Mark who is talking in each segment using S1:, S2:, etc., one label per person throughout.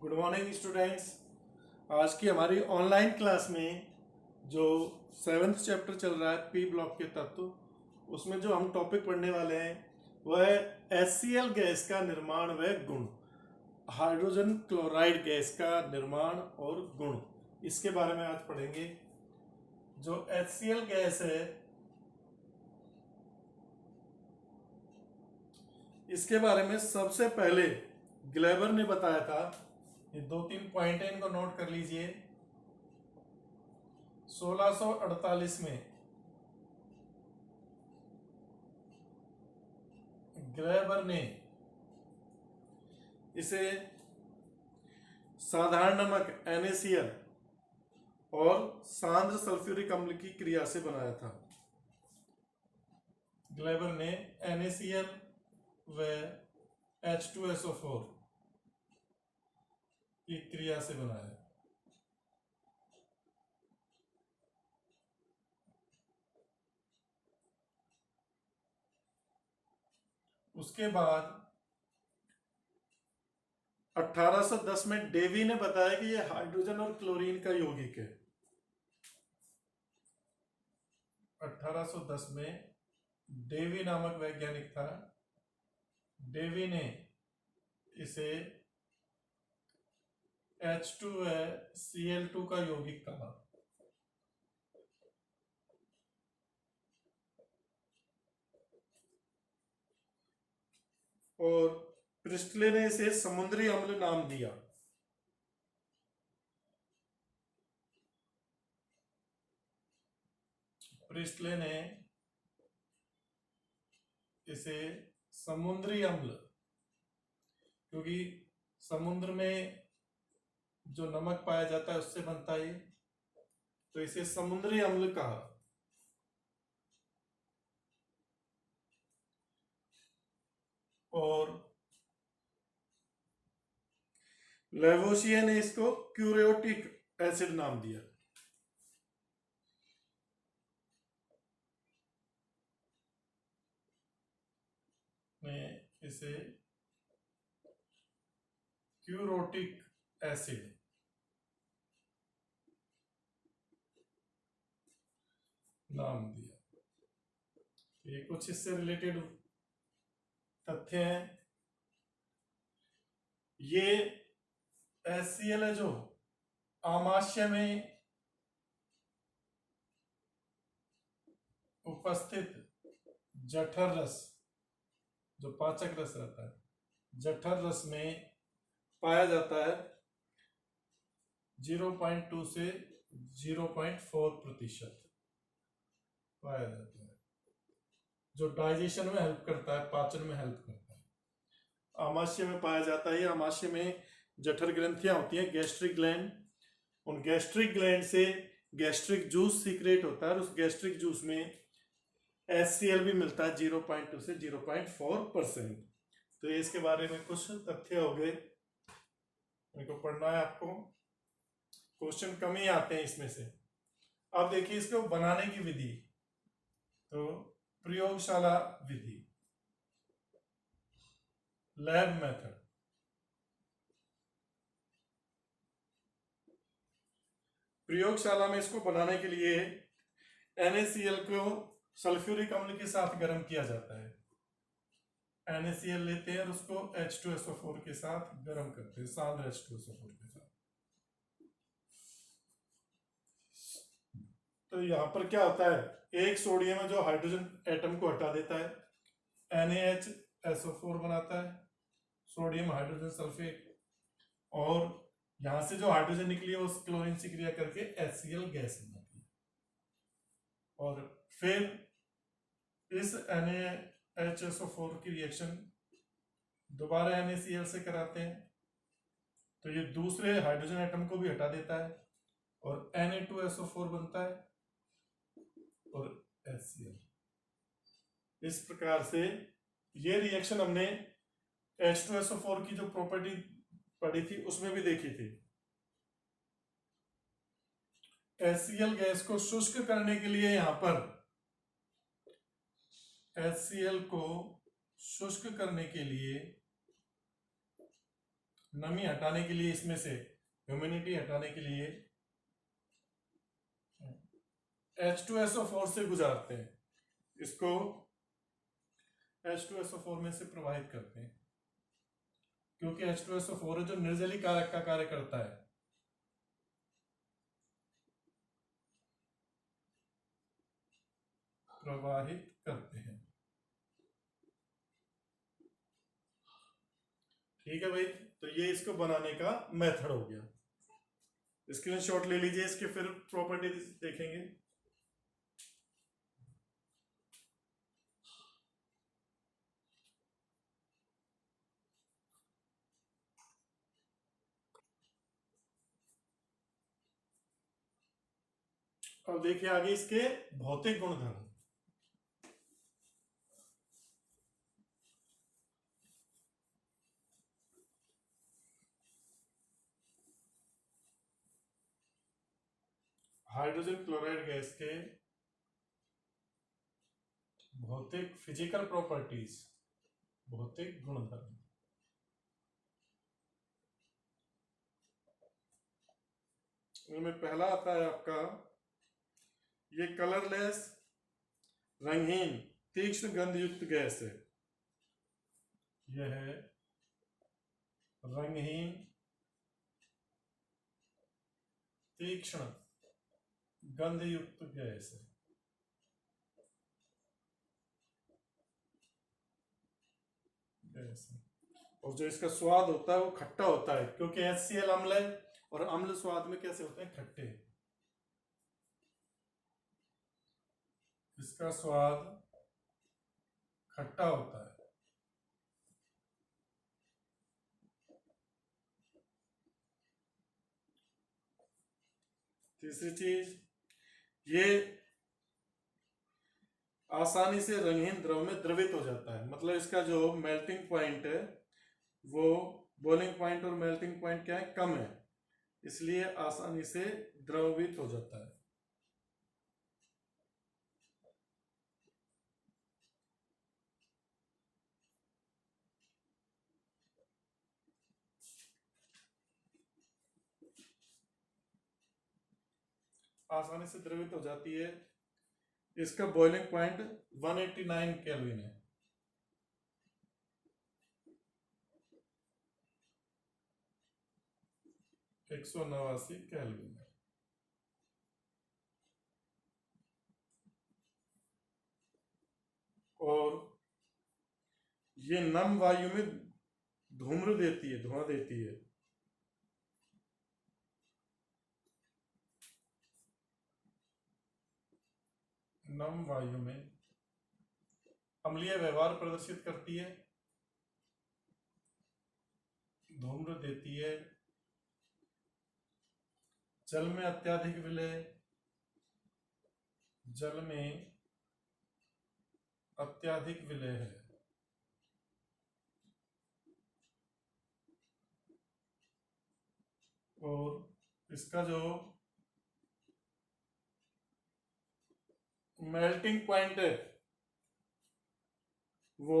S1: Good morning students. आज की हमारी ऑनलाइन क्लास में जो 7th चैप्टर चल रहा है पी ब्लॉक के तत्व, उसमें जो हम टॉपिक पढ़ने वाले हैं वह है HCl गैस का निर्माण व गुण, हाइड्रोजन क्लोराइड गैस का निर्माण और गुण। इसके बारे में आज पढ़ेंगे। जो HCl गैस है इसके बारे में सबसे पहले ग्लेबर ने बताया था। ये 2-3 पॉइंट है, इनको नोट कर लीजिए। 1648 में ग्लेबर ने इसे साधारण नमक NaCl और सांद्र सल्फ्यूरिक अम्ल की क्रिया से बनाया था। ग्लेबर ने NaCl व H2SO4 की क्रिया से बनाया। उसके बाद 1810 में डेवी ने बताया कि यह हाइड्रोजन और क्लोरीन का यौगिक है। 1810 में डेवी नामक वैज्ञानिक था। डेवी ने इसे H2Cl2 का यौगिक कहा। और प्रिस्टले ने इसे समुद्री अम्ल नाम दिया। प्रिस्टले ने इसे समुद्री अम्ल, क्योंकि समुद्र में जो नमक पाया जाता है उससे बनता है, तो इसे समुद्री अम्ल कहा। और लेवोसिए ने इसको क्यूरियोटिक एसिड नाम दिया। ने इसे क्यूरोटिक एसिड नाम दिया। ये कुछ इससे रिलेटेड तथ्य हैं। ये HCl है जो आमाशय में उपस्थित जठर रस, जो पाचक रस रहता है, जठर रस में पाया जाता है। 0.2 से 0.4% पाया जाता है, जो डाइजेशन में हेल्प करता है, पाचन में हेल्प करता है। आमाशय में पाया जाता है। आमाशय में जठर ग्रंथियां होती हैं, गैस्ट्रिक ग्लैंड। उन गैस्ट्रिक ग्लैंड से गैस्ट्रिक जूस सीक्रेट होता है और उस गैस्ट्रिक जूस में HCl भी मिलता है 0.2 से 0.4%। तो ये इसके बारे में कुछ तथ्य हो गए, इनको पढ़ना है आपको। क्वेश्चन कम ही आते हैं इसमें से। अब देखिए इसको बनाने की विधि। तो प्रयोगशाला विधि, लैब मेथड। प्रयोगशाला में इसको बनाने के लिए NaCl को सल्फ्यूरिक अम्ल के साथ गर्म किया जाता है। NaCl लेते हैं और उसको H2SO4 के साथ गर्म करते हैं, सांद्र H2SO4 के साथ। तो यहां पर क्या होता है, एक सोडियम है जो हाइड्रोजन एटम को हटा देता है, NaHSO4 बनाता है, सोडियम हाइड्रोजन सल्फेट, और यहां से जो हाइड्रोजन निकली है उस क्लोरीन से क्रिया करके HCl गैस बनाती है। और फिर इस NaHSO4 की रिएक्शन दोबारा NaCl से कराते हैं, तो ये दूसरे हाइड्रोजन एटम को भी हटा देता है और Na2SO4 बनता है और HCl। इस प्रकार से ये रिएक्शन हमने H2SO4 की जो प्रॉपर्टी पढ़ी थी उसमें भी देखी थी। HCl गैस को शुष्क करने के लिए यहां पर HCl को शुष्क करने के लिए नमी हटाने के लिए, इसमें से ह्यूमिडिटी हटाने के लिए H2SO4 से गुजारते हैं, इसको H2SO4 में से प्रवाहित करते हैं, क्योंकि H2SO4 है जो निर्जली कारक का कार्य करता है। प्रवाहित करते हैं। ठीक है भाई, तो ये इसको बनाने का मेथड हो गया। स्क्रीनशॉट ले लीजिए इसके, फिर प्रॉपर्टीज देखेंगे। अब देखिए आगे इसके भौतिक गुणधर्म। हाइड्रोजन क्लोराइड गैस के भौतिक फिजिकल प्रॉपर्टीज, भौतिक गुणधर्म। इनमें पहला आता है आपका, ये कलरलेस, रंगहीन, तीक्ष्ण गंध युक्त गैस है। यह है रंगहीन, तीक्ष्ण गंध युक्त गैस है। और जो इसका स्वाद होता है वो खट्टा होता है, क्योंकि HCl अम्ल है, और अम्ल स्वाद में कैसे होते हैं? खट्टे। इसका स्वाद खट्टा होता है। तीसरी चीज, ये आसानी से रंगहीन द्रव में द्रवित हो जाता है, मतलब इसका जो मेल्टिंग पॉइंट है वो, बॉइलिंग पॉइंट और मेल्टिंग पॉइंट क्या है? कम है, इसलिए आसानी से द्रवित हो जाता है। आसानी से द्रवित हो जाती है। इसका बॉइलिंग पॉइंट 189 केल्विन है। एक 189 केल्विन है। और ये नम वायु में धूम्र देती है, धुआं देती है। नम वायु में अम्लीय व्यवहार प्रदर्शित करती है, धूम्र देती है, जल में अत्यधिक विलय, जल में अत्यधिक विलय है। और इसका जो मेल्टिंग पॉइंट है वो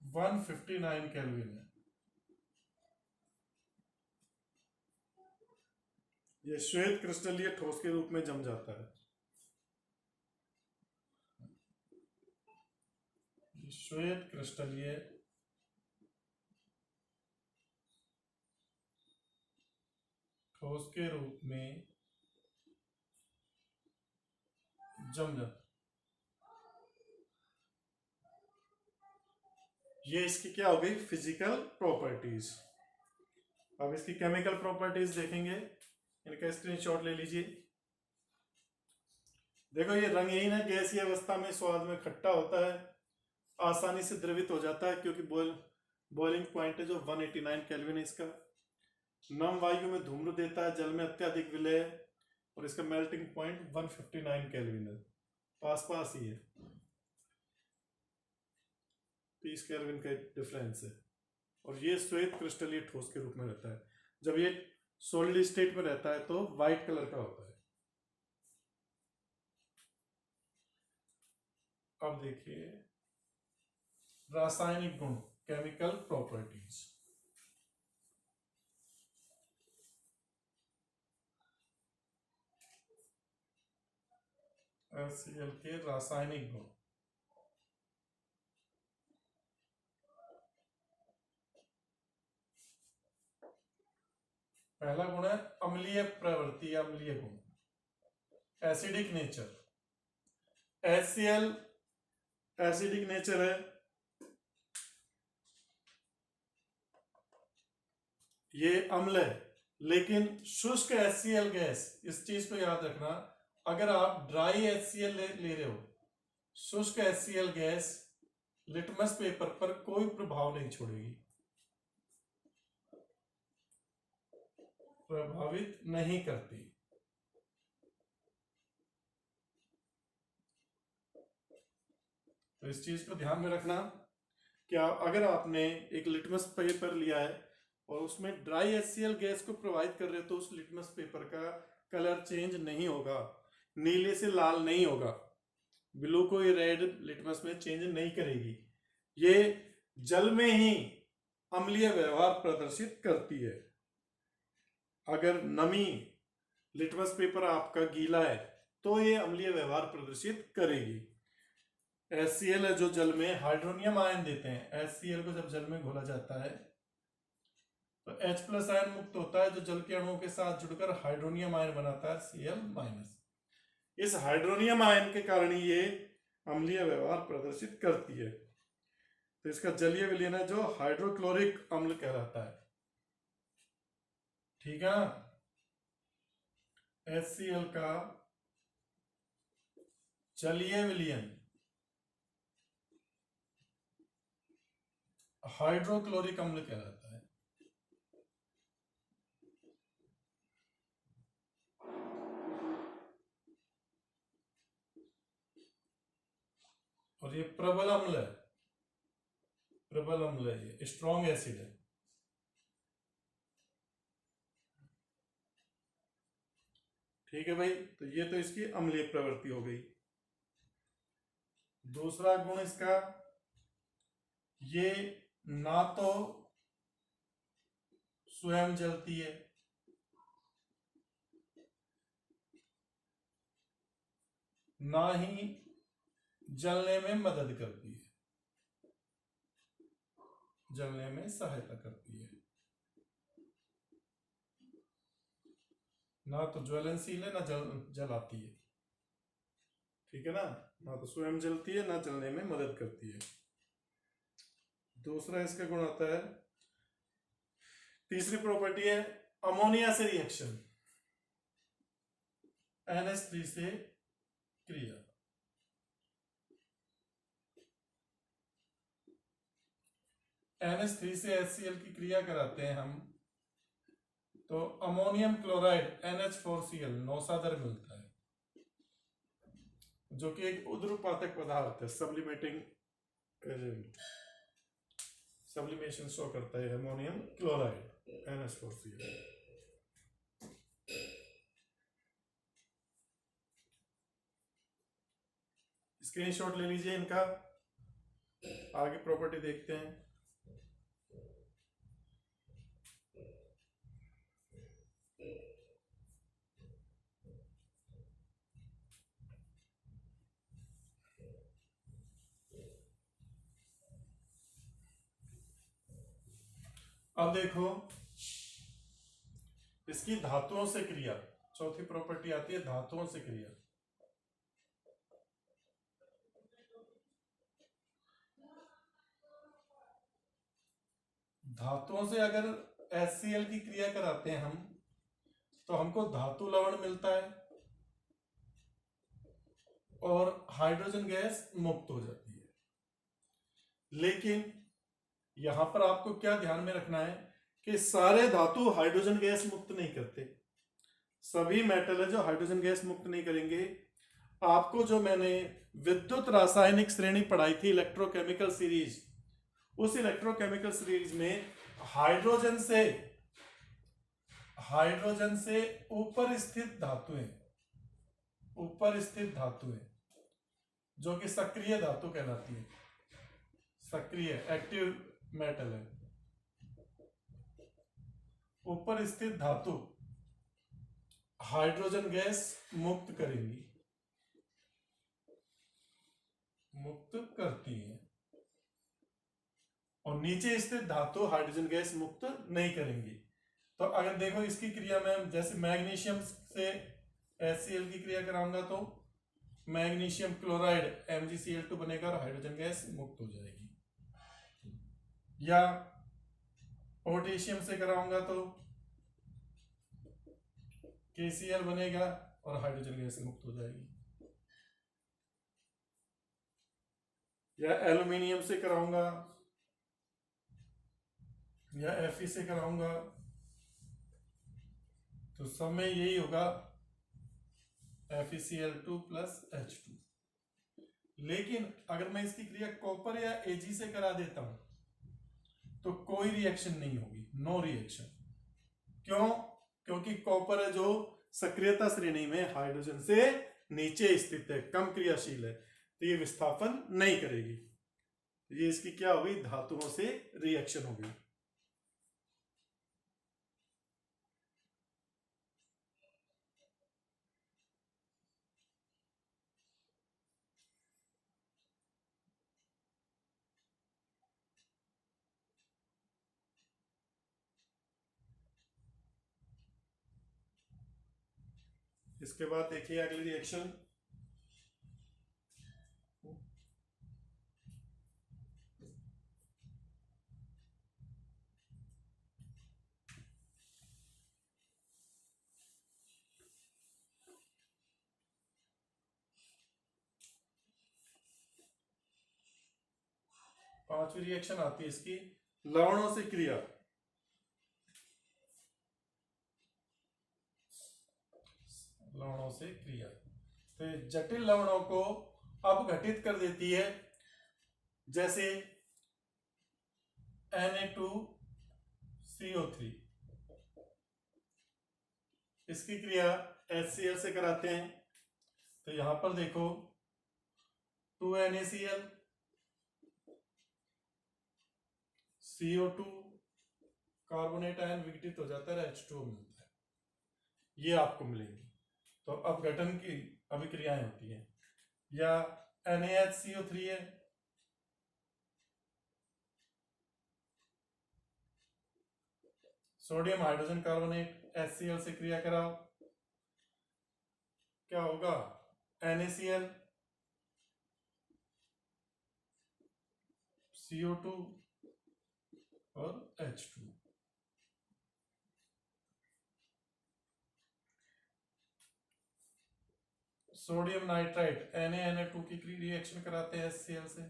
S1: 159 केल्विन है। ये श्वेत क्रिस्टलीय ठोस के रूप में जम जाता है। श्वेत क्रिस्टलीय ठोस के रूप में जम जाता है। ये इसकी क्या हो गई? Physical properties. अब इसकी केमिकल प्रॉपर्टीज देखेंगे, इनका स्क्रीनशॉट ले लीजिए। देखो ये रंगहीन है, गैसीय अवस्था में स्वाद में खट्टा होता है, आसानी से द्रवित हो जाता है क्योंकि बॉइलिंग पॉइंट है जो 189 केल्विन है इसका। नम वायु में धूम्र देता है, जल में अत्यधिक विलय, और इसका मेल्टिंग पॉइंट 159 केल्विन है, पास पास ही है, 30 केल्विन का डिफरेंस है। और ये श्वेत क्रिस्टलीय ठोस के रूप में रहता है। जब ये सॉलिड स्टेट में रहता है तो व्हाइट कलर का होता है। अब देखिए रासायनिक गुण, केमिकल प्रॉपर्टीज। HCl के रासायनिक गुण। पहला गुण है अम्लीय प्रवृत्ति या अम्लीय गुण, acidic nature. HCl acidic nature है, ये अम्ल है। लेकिन शुष्क HCl गैस, इस चीज को याद रखना, अगर आप ड्राई HCl ले रहे हो, शुष्क HCl गैस लिटमस पेपर पर कोई प्रभाव नहीं छोड़ेगी, प्रभावित नहीं करती। तो इस चीज को ध्यान में रखना कि अगर आपने एक लिटमस पेपर लिया है और उसमें ड्राई HCl गैस को प्रोवाइड कर रहे हो, तो उस लिटमस पेपर का कलर चेंज नहीं होगा, नीले से लाल नहीं होगा, ब्लू को ये रेड लिटमस में चेंज नहीं करेगी। ये जल में ही अम्लीय व्यवहार प्रदर्शित करती है। अगर नमी, लिटमस पेपर आपका गीला है, तो ये अम्लीय व्यवहार प्रदर्शित करेगी। HCl है जो जल में हाइड्रोनियम आयन देते हैं। HCl को जब जल में घोला जाता है तो H+ आयन मुक्त होता है, जो जल के अणुओं के साथ जुड़कर हाइड्रोनियम आयन बनाता है Cl-। इस हाइड्रोनियम आयन के कारण ये अम्लीय व्यवहार प्रदर्शित करती है। तो इसका जलीय विलयन है जो हाइड्रोक्लोरिक अम्ल कहलाता है। ठीक है ना। HCl का जलीय विलयन हाइड्रोक्लोरिक अम्ल कहलाता है। और ये प्रबल अम्ल है, प्रबल अम्ल है, ये स्ट्रॉन्ग एसिड है। ठीक है भाई, तो ये तो इसकी अम्लीय प्रवृत्ति हो गई। दूसरा गुण इसका, ये ना तो स्वयं जलती है, ना ही जलने में मदद करती है, जलने में सहायता करती है। ना तो ज्वलनशील है, ना जलाती है। ठीक है ना। ना तो स्वयं जलती है, ना जलने में मदद करती है। दूसरा इसका गुण आता है, तीसरी प्रॉपर्टी है अमोनिया से रिएक्शन, NH3 से क्रिया। NH3 से HCl की क्रिया कराते हैं हम, तो अमोनियम क्लोराइड NH4Cl नौसादर मिलता है, जो कि एक उद्रुपातक पदार्थ है, सब्लिमेटिंग एजेंट, सब्लिमेशन शो करता है अमोनियम क्लोराइड NH4Cl। स्क्रीनशॉट ले लीजिए इनका, आगे प्रॉपर्टी देखते हैं। अब देखो इसकी धातुओं से क्रिया, चौथी प्रॉपर्टी आती है धातुओं से क्रिया। धातुओं से अगर HCl की क्रिया कराते हैं हम, तो हमको धातु लवण मिलता है और हाइड्रोजन गैस मुक्त हो जाती है। लेकिन यहां पर आपको क्या ध्यान में रखना है कि सारे धातु हाइड्रोजन गैस मुक्त नहीं करते। सभी मेटल है जो हाइड्रोजन गैस मुक्त नहीं करेंगे। आपको जो मैंने विद्युत रासायनिक श्रेणी पढ़ाई थी, इलेक्ट्रोकेमिकल सीरीज, उस इलेक्ट्रोकेमिकल सीरीज में हाइड्रोजन से ऊपर स्थित धातुएं जो कि सक्रिय धातु कहलाती है, सक्रिय एक्टिव मेटल है, ऊपर स्थित धातु हाइड्रोजन गैस मुक्त करेंगी। मुक्त करती है, और नीचे स्थित धातु हाइड्रोजन गैस मुक्त नहीं करेंगी। तो अगर देखो इसकी क्रिया में, जैसे मैग्नीशियम से HCl की क्रिया कराऊंगा तो मैग्नीशियम क्लोराइड MgCl2 बनेगा और हाइड्रोजन गैस मुक्त हो जाएगी, या पोटेशियम से कराऊंगा तो KCl बनेगा और हाइड्रोजन गैस मुक्त हो जाएगी, या एल्यूमिनियम से कराऊंगा या Fe से कराऊंगा तो सब में यही होगा FeCl2 प्लस H2। लेकिन अगर मैं इसकी क्रिया कॉपर या Ag से करा देता हूं तो कोई रिएक्शन नहीं होगी, नो रिएक्शन। क्यों? क्योंकि कॉपर है जो सक्रियता श्रेणी में हाइड्रोजन से नीचे स्थित है, कम क्रियाशील है, तो ये विस्थापन नहीं करेगी। ये इसकी क्या हुई, धातुओं से रिएक्शन हो गई। इसके बाद देखिए अगली रिएक्शन, पांचवी रिएक्शन आती है इसकी लवणों से क्रिया। लवणों से क्रिया तो जटिल लवणों को अपघटित कर देती है, जैसे Na2CO3। इसकी क्रिया HCl से कराते हैं तो यहां पर देखो 2NaCl CO2 कार्बोनेट आयन विघटित हो जाता है, H2O मिलता है, ये आपको मिलेंगे। तो अपघटन की अभिक्रियाएं होती है। या NaHCO3 है, सोडियम हाइड्रोजन कार्बोनेट HCl से क्रिया कराओ, क्या होगा, NaCl CO2 और H2। सोडियम नाइट्राइट Na2 की रिएक्शन कराते हैं HCl से,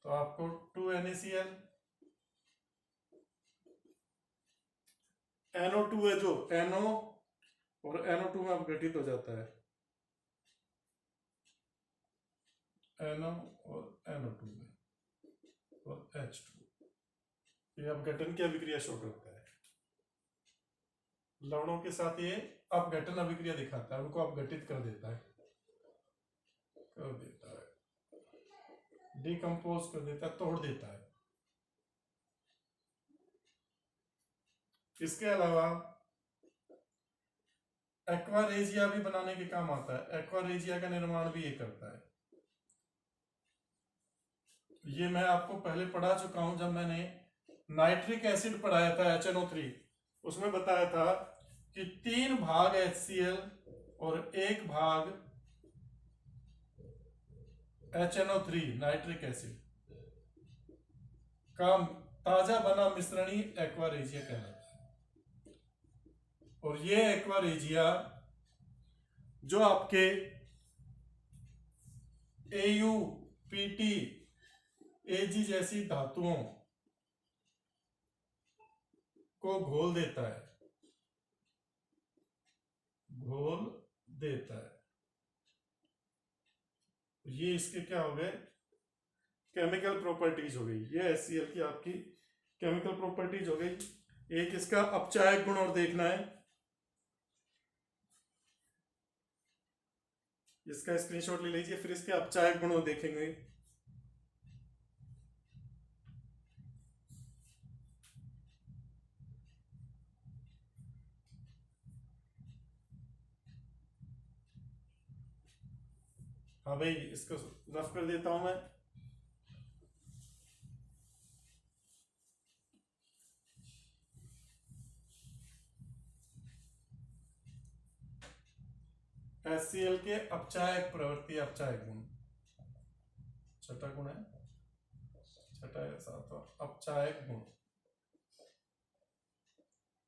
S1: तो आपको 2NaCl, NO2 है जो NO और NO2 में अपघटित हो जाता है, NO और NO2 में, और H2, ये अपघटन की अभिक्रिया शो करता है। लवणों के साथ ये अपघटन अभिक्रिया दिखाता है, उनको अपघटित कर देता है, डिकम्पोज कर देता है, तोड़ देता है। इसके अलावा एक्वारेजिया भी बनाने के काम आता है, एक्वारेजिया का निर्माण भी ये करता है। ये मैं आपको पहले पढ़ा चुका हूं, जब मैंने नाइट्रिक एसिड पढ़ाया था HNO3, उसमें बताया था कि 3 भाग HCl और 1 भाग HNO3 नाइट्रिक एसिड का ताजा बना मिश्रण ही एक्वारेजिया कहलाता है। और ये एक्वारेजिया जो आपके AU, PT, Ag जैसी धातुओं को घोल देता है, घोल देता है। ये इसके क्या हो गए, केमिकल प्रॉपर्टीज हो गई। ये HCl की आपकी केमिकल प्रॉपर्टीज हो गई। एक इसका अपचायक गुण और देखना है, इसका स्क्रीनशॉट ले लीजिए, फिर इसके अपचायक गुण देखेंगे। हाँ भाई, इसको रफ कर देता हूं मैं। HCl के अपचायक प्रवृत्ति, अपचायक गुण, छठा गुण है, छठा या सातवां, अपचायक गुण,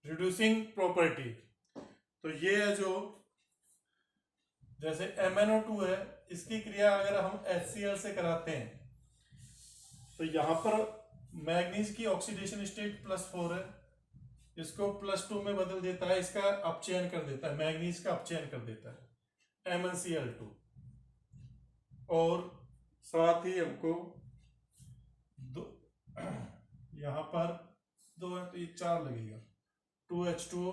S1: रिड्यूसिंग प्रॉपर्टी। तो ये है जो, जैसे MnO2 है, इसकी क्रिया अगर हम HCl से कराते हैं तो यहां पर मैग्नीज की ऑक्सीडेशन स्टेट +4 है, इसको +2 में बदल देता है, इसका अपचयन कर देता है, मैग्नीज का अपचयन कर देता है MnCl2। और साथ ही हमको दो, यहां पर 2 है तो ये 4 लगेगा, 2H2O,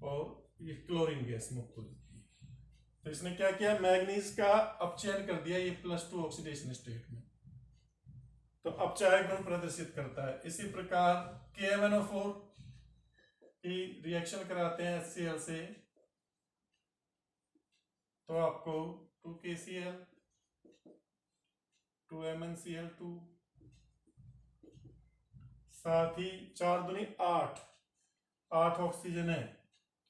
S1: और ये क्लोरीन गैस मुक्त हो जाती है। तो इसने क्या किया, मैग्नीज का अपचयन कर दिया ये +2 ऑक्सीडेशन स्टेट में, तो अपचायक गुण प्रदर्शित करता है। इसी प्रकार KMnO4 की रिएक्शन कराते हैं HCl से, तो आपको 2KCl, 2MnCl2, साथ ही 4 दूनी 8, 8 ऑक्सीजन है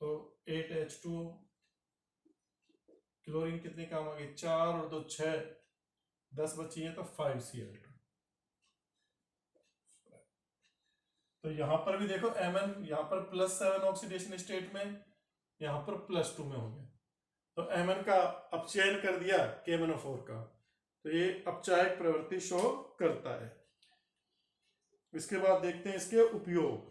S1: तो 8H2O, क्लोरीन कितने काम आ गए, 4 और 2 6, 10 बची है तो 5Cl2। तो यहां पर भी देखो Mn यहां पर +7 ऑक्सीडेशन स्टेट में, यहां पर +2 में हो गया, तो Mn का अपचयन कर दिया KMnO4 का, तो ये अपचायक प्रवृत्ति शो करता है। इसके बाद देखते हैं इसके उपयोग।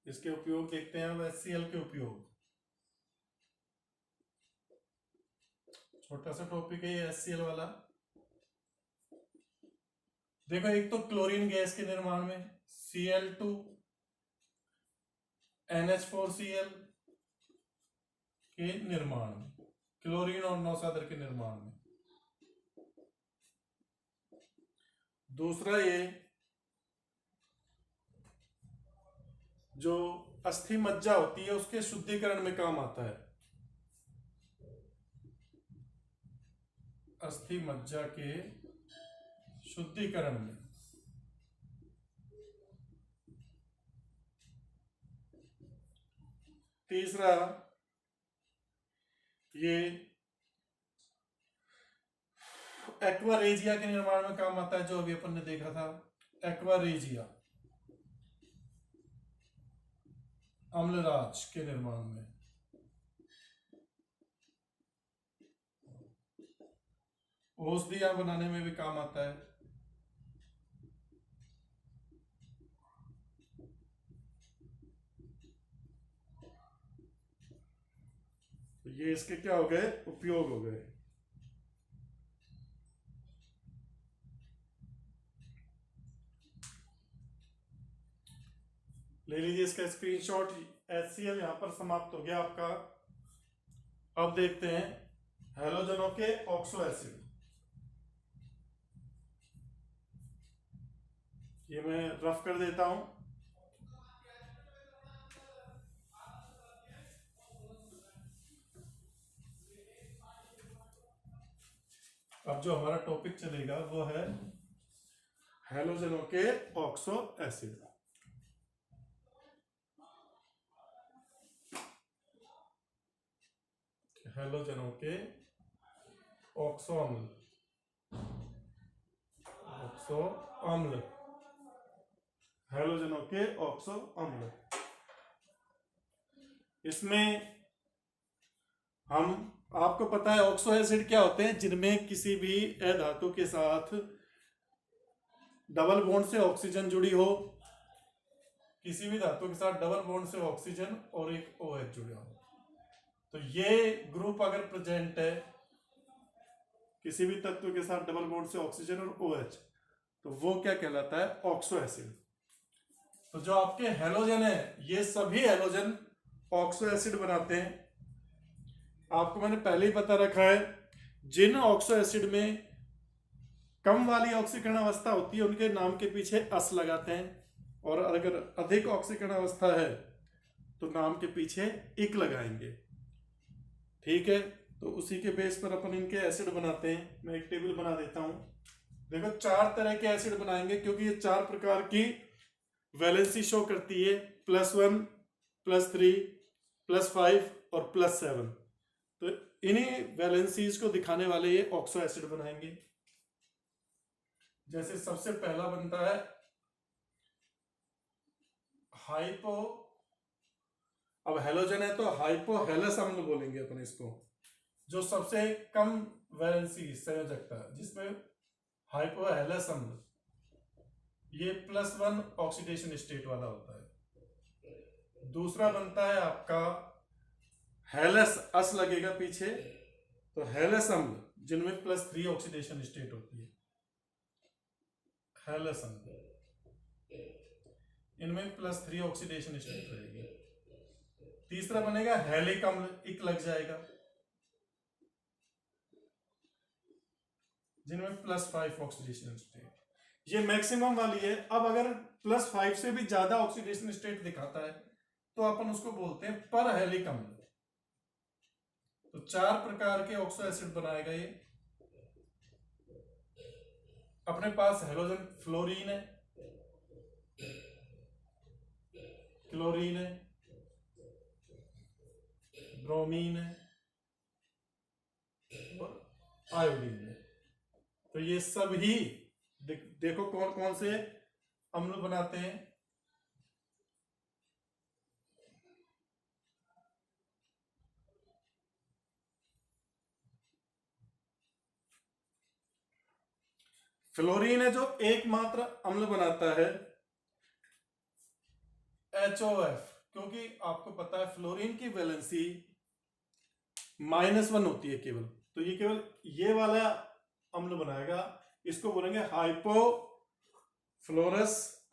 S1: इसके उपयोग देखते हैं हम, HCl के उपयोग। छोटा सा टॉपिक है ये HCl वाला। देखो, एक तो क्लोरीन गैस के निर्माण में, Cl2 NH4Cl के निर्माण में, क्लोरीन और नौसादर के निर्माण में। दूसरा, ये जो अस्थि मज्जा होती है उसके शुद्धिकरण में काम आता है, अस्थि मज्जा के शुद्धिकरण में। तीसरा, ये एक्वारेजिया के निर्माण में काम आता है, जो अभी अपन ने देखा था, एक्वारेजिया, अम्लराज के निर्माण में। औषधियां बनाने में भी काम आता है। तो ये इसके क्या हो गए, उपयोग हो गए। ले लीजिए इसका स्क्रीनशॉट। HCl यहां पर समाप्त हो गया आपका। अब देखते हैं हैलोजनों के ऑक्सो एसिड। ये मैं रफ कर देता हूं। अब जो हमारा टॉपिक चलेगा वो है हैलोजनों के ऑक्सो एसिड। हैलोजनों के ऑक्सो अम्ल, ऑक्सो अम्ल, हैलोजनों के ऑक्सो अम्ल। इसमें हम, आपको पता है ऑक्सो एसिड क्या होते हैं, जिनमें किसी भी अधातु के साथ डबल बॉन्ड से ऑक्सीजन जुड़ी हो, किसी भी धातु के साथ डबल बॉन्ड से ऑक्सीजन और एक OH जुड़ा हो, तो ये ग्रुप अगर प्रेजेंट है किसी भी तत्व के साथ डबल बॉन्ड से ऑक्सीजन और OH, तो वो क्या कहलाता है, ऑक्सो एसिड। तो जो आपके हैलोजन है, ये सभी हैलोजन ऑक्सो एसिड बनाते हैं। आपको मैंने पहले ही बता रखा है, जिन ऑक्सो एसिड में कम वाली ऑक्सीकरण अवस्था होती है उनके नाम के पीछे अस लगाते हैं, और अगर अधिक ऑक्सीकरण अवस्था है तो नाम के पीछे इक लगाएंगे। ठीक है, तो उसी के बेस पर अपन इनके एसिड बनाते हैं। मैं एक टेबल बना देता हूं। देखो 4 तरह के एसिड बनाएंगे, क्योंकि ये 4 प्रकार की वैलेंसी शो करती है, +1, +3, +5 और +7। तो इन्हीं वैलेंसीज को दिखाने वाले ये ऑक्सो एसिड बनाएंगे। जैसे सबसे पहला बनता है हाइपो, अब हेलोजन है तो हाइपोहेलस अम्ल बोलेंगे अपन इसको, जो सबसे कम वैलेंसी संयोजकता जिसमें हाइपोहेलस अम्ल, ये +1 ऑक्सीडेशन स्टेट वाला होता है। दूसरा बनता है आपका हेलस, अस लगेगा पीछे, तो हेलस अम्ल जिनमें +3 ऑक्सीडेशन स्टेट होती है, हेलस अम्ल, इनमें +3 ऑक्सीडेशन स्टेट रहेगी। तीसरा बनेगा हेलिक अम्ल, इक लग जाएगा, जिनमें +5 ऑक्सीडेशन स्टेट, ये मैक्सिमम वाली है। अब अगर +5 से भी ज्यादा ऑक्सीडेशन स्टेट दिखाता है तो अपन उसको बोलते हैं पर हेलिक अम्ल। तो 4 प्रकार के ऑक्सो एसिड बनाएगा ये। अपने पास हेलोजन फ्लोरीन है, क्लोरीन है, ब्रोमीन है और आयोडीन है। तो ये सब ही देखो कौन कौन से अम्ल बनाते हैं। फ्लोरीन है जो एकमात्र अम्ल बनाता है HOF, क्योंकि आपको पता है फ्लोरीन की वैलेंसी -1 होती है केवल, तो ये केवल ये वाला अम्ल बनाएगा, इसको बोलेंगे हाइपोफ्लोरस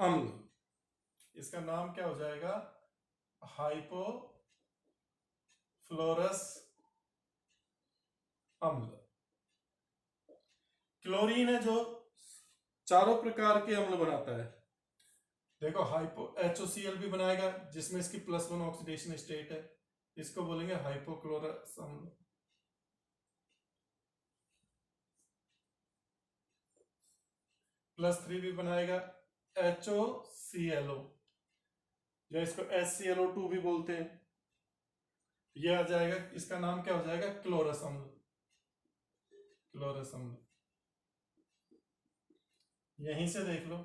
S1: अम्ल। इसका नाम क्या हो जाएगा, हाइपोफ्लोरस अम्ल। क्लोरीन है जो चारों प्रकार के अम्ल बनाता है। देखो HOCl भी बनाएगा, जिसमें इसकी +1 ऑक्सीडेशन स्टेट है, इसको बोलेंगे हाइपोक्लोरस अम्ल। +3 भी बनाएगा HOClO, या इसको HClO2 भी बोलते हैं। ये आ जाएगा, इसका नाम क्या हो जाएगा, क्लोरस अम्ल, क्लोरस अम्ल। यहीं से देख लो,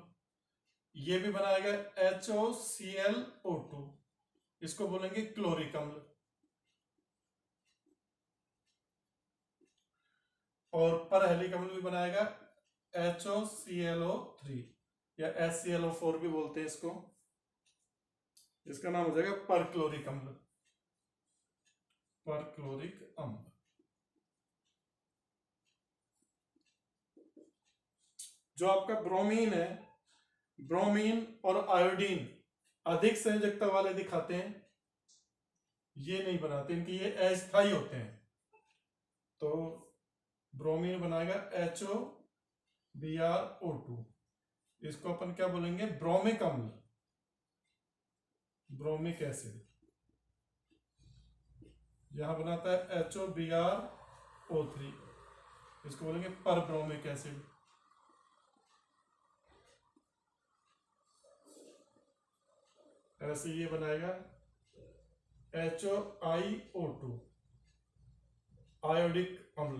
S1: ये भी बनाएगा HOClO2, इसको बोलेंगे क्लोरिक अम्ल। और परहेलिक अम्ल भी बनाएगा HOClO3, या HClO4 भी बोलते हैं इसको, इसका नाम हो जाएगा परक्लोरिक अम्ल, परक्लोरिक अम्ल। जो आपका ब्रोमीन है, ब्रोमीन और आयोडीन अधिक संयोजकता वाले दिखाते हैं, ये नहीं बनाते, इनकी ये अस्थायी होते हैं। तो ब्रोमीन बनाएगा HOBrO2, इसको अपन क्या बोलेंगे, ब्रोमिक अम्ल, ब्रोमिक एसिड। यहां बनाता है HOBrO3, इसको बोलेंगे परब्रोमिक एसिड। ऐसे ये बनाएगा HOiO2, आयोडिक अम्ल।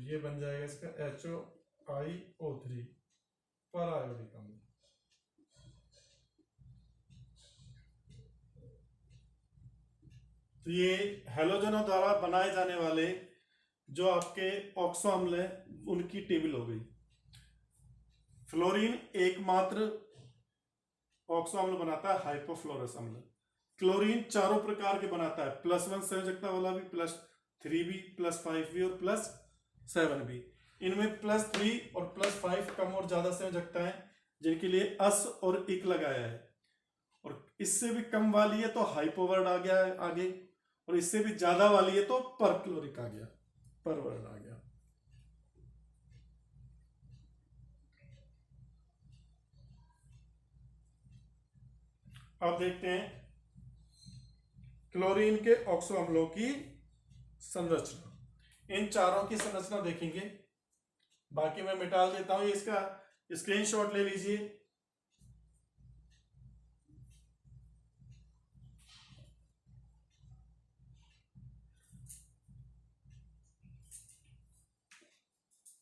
S1: ये बन जाएगा इसका HOiO3, पर आयोडिक अम्ल। तो ये हेलोजनों द्वारा बनाए जाने वाले जो आपके ऑक्सो अम्ल है उनकी टेबल हो गई। फ्लोरीन एकमात्र ऑक्सो अम्ल बनाता है, हाइपोफ्लोरस अम्ल। क्लोरीन चारों प्रकार के बनाता है, +1 संयोजकता वाला भी, +3 भी, +5 भी और +7 भी। इनमें +3 और +5 कम और ज्यादा संयोजकता है, जिनके लिए अस और इक लगाया है। और इससे भी कम वाली है तो हाइपो वर्ड आ गया है आगे, और इससे भी ज्यादा वाली है तो पर क्लोरिक आ गया, पर वर्ड आ गया। अब देखते हैं क्लोरीन के ऑक्सो अम्लों की संरचना। इन चारों की संरचना देखेंगे, बाकी मैं मिटा देता हूं, इसका स्क्रीनशॉट ले लीजिए।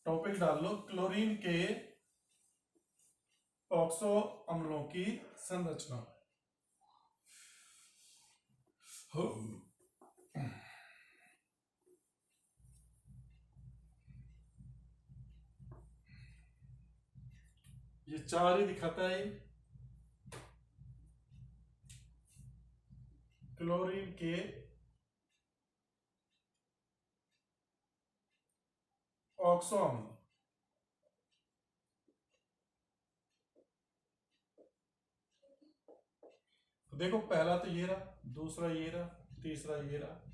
S1: टॉपिक डाल लो क्लोरीन के ऑक्सो अम्लों की संरचना। ये चार ही दिखाता है। क्लोरीन के ऑक्सो अम्ल, तो देखो पहला तो ये रहा, दूसरा ये रहा, तीसरा ये रहा,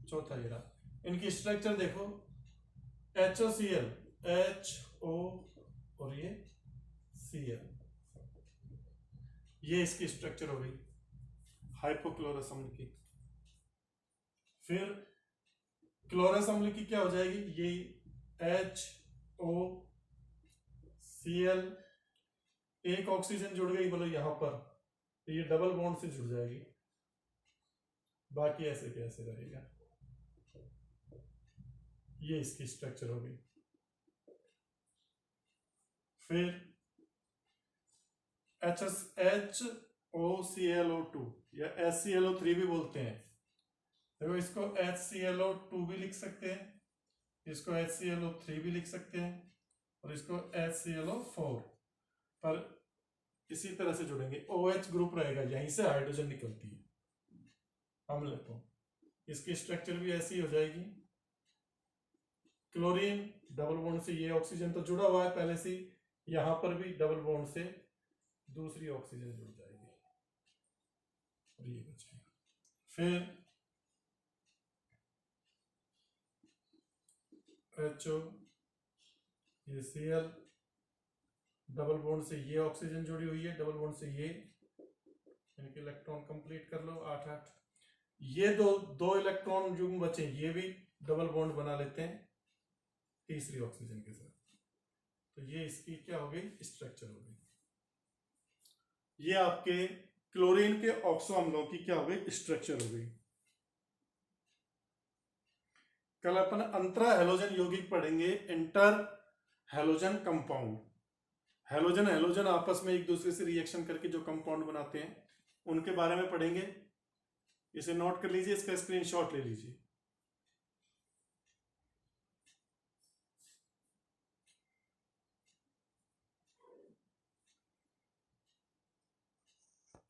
S1: चौथा ये रहा। इनकी स्ट्रक्चर देखो, HOCl, HO और ये Cl, ये इसकी स्ट्रक्चर हो गई हाइपोक्लोरस अम्ल की। फिर क्लोरस अम्ल की क्या हो जाएगी, ये HOCl, एक ऑक्सीजन जुड़ गई बोलो यहां पर, तो ये डबल बॉन्ड से जुड़ जाएगी, बाकी ऐसे कैसे रहेगा। ये इसकी स्ट्रक्चर हो गई। फिर HOClO2 या HClO3 भी बोलते हैं, देखो इसको HClO2 भी लिख सकते हैं, इसको HClO3 भी लिख सकते हैं, और इसको HClO4, पर इसी तरह से जुड़ेंगे। OH ग्रुप रहेगा, यहीं से हाइड्रोजन निकलती है अम्ल, तो इसकी स्ट्रक्चर भी ऐसी हो जाएगी। क्लोरीन डबल बॉन्ड से ये ऑक्सीजन तो जुड़ा हुआ है पहले से, यहां पर भी डबल बॉन्ड से दूसरी ऑक्सीजन जुड़ जाएगी और ये बचेगा। फिर HO, ये Cl, डबल बॉन्ड से ये ऑक्सीजन जुड़ी हुई है, डबल बॉन्ड से ये, इनके इलेक्ट्रॉन कंप्लीट कर लो 8-8। ये दो इलेक्ट्रॉन युग्म बचे, ये भी डबल बॉन्ड बना लेते हैं तीसरी ऑक्सीजन के साथ, तो ये इसकी क्या हो गई, स्ट्रक्चर हो गई। ये आपके क्लोरीन के ऑक्सो अम्लों की क्या हो गई, स्ट्रक्चर हो गई। कल अपन अंतरा हेलोजन यौगिक पढ़ेंगे, inter halogen compound. Halogen halogen आपस में एक दूसरे से रिएक्शन करके जो कंपाउंड बनाते हैं, उनके बारे में पढ़ेंगे। इसे नोट कर लीजिए, इसका स्क्रीनशॉट ले लीजिए।